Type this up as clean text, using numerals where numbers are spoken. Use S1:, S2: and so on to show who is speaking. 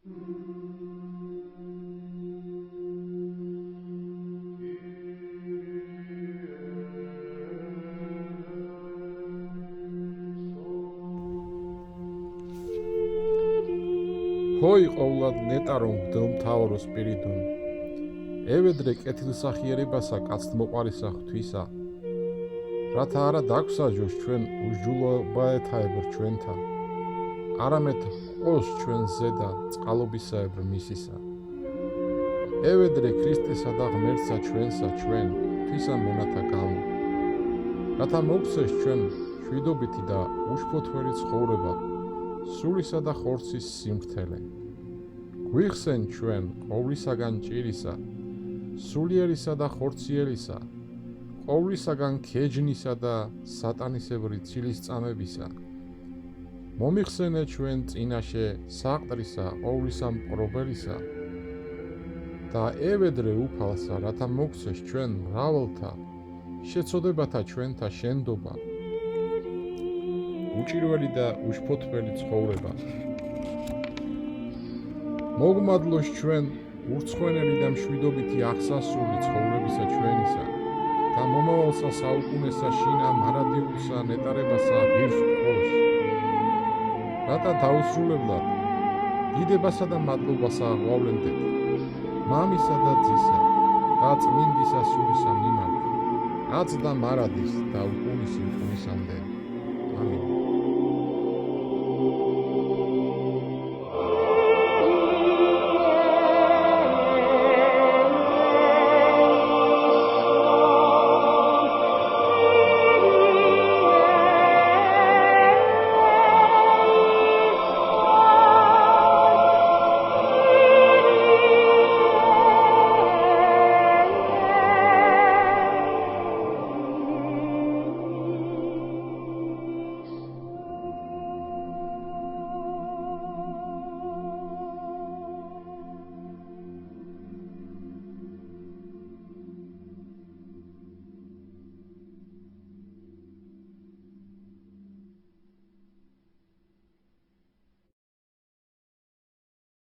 S1: ჰოი ყოვლად ნეტარო მღვდელმთავრო სპირიდონ, ევედრე კეთილსახიერებასა კაცთმოყვარისა ღვთვისა, რათა არა დაგვსაჯოს ჩვენ უსჯულოებაეთაებრ ჩვენთან, არამედ ჰყოს ჩვენ ზედა წყალობისაებრ მისისა. ევედრე ქრისტესა და ღმერთსა ჩვენსა ჩვენ ღვთისა მონათა გამო, რათა მოგცეს ჩვენ მშვიდობითი და უშფოთვერი ცხოვრება სულისა და ხორცის სიმართლე. გვიხსენ ჩვენ ყოვლისაგან ჭირისა, სულიერისა და ხორციელისა, ყოვლისაგან ქეჯნისა და სატანისებრი ცილისწამებისა. მომიხსენე ჩვენ წინაშე საყდრისა ყოვლისა მპყრობელისა და ევედრე უფალსა, რათა მოგცეს ჩვენ მრავალთა შეცოდებათა ჩვენთა შენდობა, უჭირველი და უშფოთველი ცხოვრება. მოგმადლოს ჩვენ ურცხვენელი და მშვიდობითი აღსასრული ცხოვრებისა ჩვენისა და მომავალსა საუკუნესა შინა მარადიულსა ნეტარებასა ღირს ჰყოს, რათა დაუსრულებლად დიდებასა და მადლობასა აღვავლენდეთ მამისა და ძისა და წმინდისა სულისა მიმართ, რაც და მარადის და უკუნისი უკუნისამდე. ამინ.